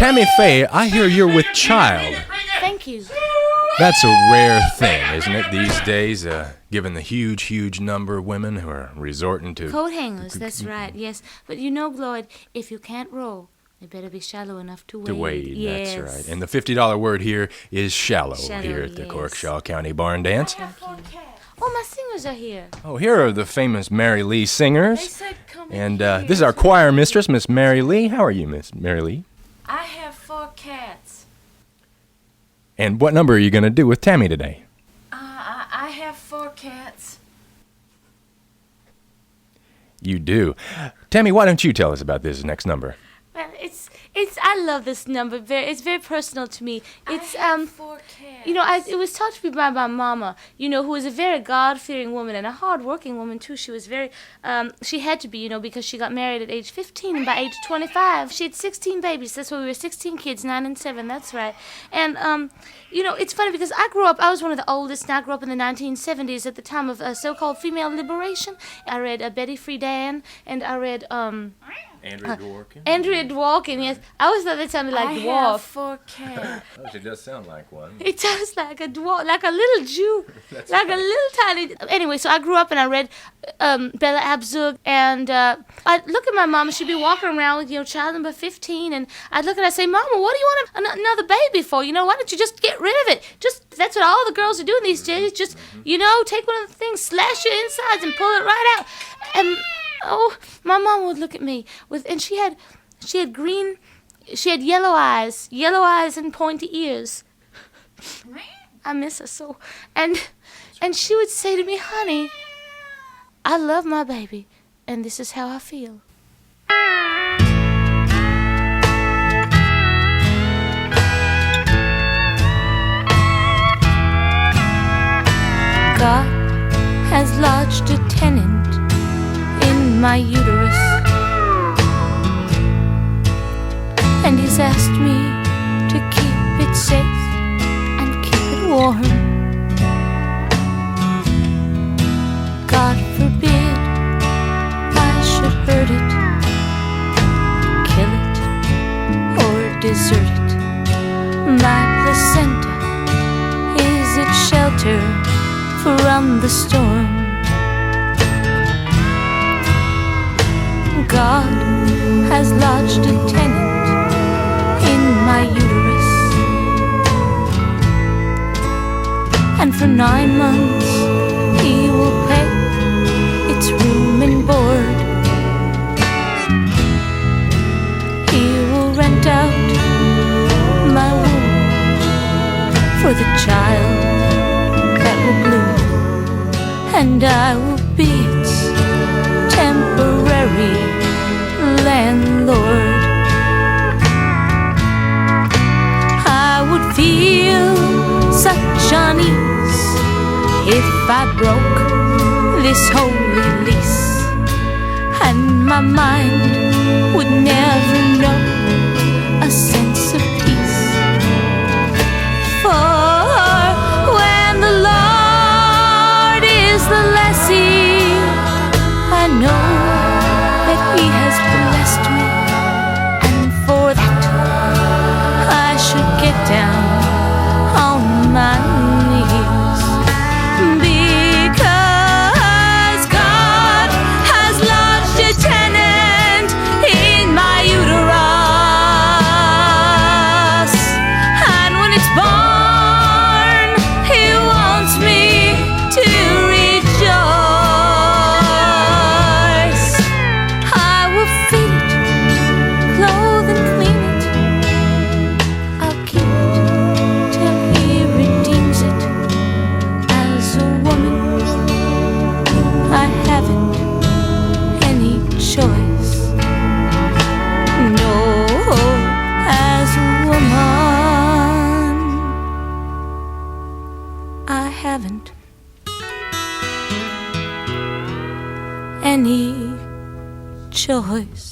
Tammy Faye, I hear you're with child. Thank you. That's a rare thing, isn't it, these days, given the huge number of women who are resorting to... Coat hangers, that's right, yes. But you know, Gloyd, if you can't row, you better be shallow enough to wade. To wade, yes. That's right. And the $50 word here is shallow here at the yes. Corkshaw County Barn Dance. Oh, my singers are here. Oh, here are the famous Mary Lee singers. They said come And in here. this is our choir mistress, Miss Mary Lee. How are you, Miss Mary Lee? I have 4 cats. And what number are you going to do with Tammy today? I have 4 cats. You do. Tammy, why don't you tell us about this next number? Well, I love this number. It's very personal to me. It's 4 cats. You know, it was taught to me by my mama, you know, who was a very God-fearing woman and a hard-working woman, too. She was very, she had to be, you know, because she got married at age 15, and by age 25, she had 16 babies. That's why we were 16 kids, 9 and 7, that's right. And, you know, it's funny because I was one of the oldest, and I grew up in the 1970s at the time of so-called female liberation. I read Betty Friedan, and I read, Andrea Dworkin. Andrea Dworkin, yes. I always thought that sounded like I dwarf. have 4 cats. Oh, she does sound like one. It sounds like a dwarf, like a little Jew, like a little tiny. Anyway, so I grew up and I read Bella Abzug, and I'd look at my mom, and she'd be walking around with, you know, child number 15, and I'd look and I'd say, Mama, what do you want another baby for? You know, why don't you just get rid of it? That's what all the girls are doing these days. Just, you know, take one of the things, slash your insides, and pull it right out. And oh, my mom would look at me and she had yellow eyes and pointy ears. I miss her so. And she would say to me, honey, I love my baby, and this is how I feel. God has lodged a tenant in my uterus, and he's asked me to keep it safe and keep it warm. God forbid I should hurt it, kill it, or desert it. My placenta is its shelter from the storm. God has lodged a tenant in my uterus, and for 9 months he will pay its room and board. He will rent out my womb for the child that will bloom, and I will be its temporary landlord. I would feel such unease if I broke this holy lease, and my mind would never know a sense of peace. For when the Lord is the lessee, I know that he has blessed me, and for that I should get down on my knees, because God has lodged a tenant in my uterus, and when it's born, he wants me to rejoice. I will feed it, clothe and clean it. I'll keep it till he redeems it. As a woman, I haven't any choice. No, as a woman, I haven't any choice.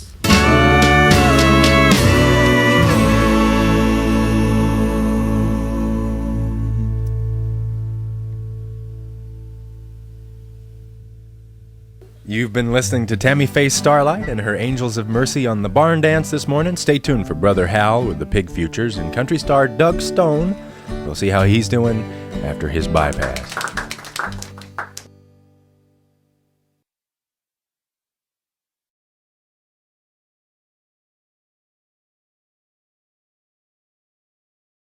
You've been listening to Tammy, Faye, Starlite and her Angels of Mercy on the Barn Dance this morning. Stay tuned for Brother Hal with the Pig Futures and country star Doug Stone. We'll see how he's doing after his bypass.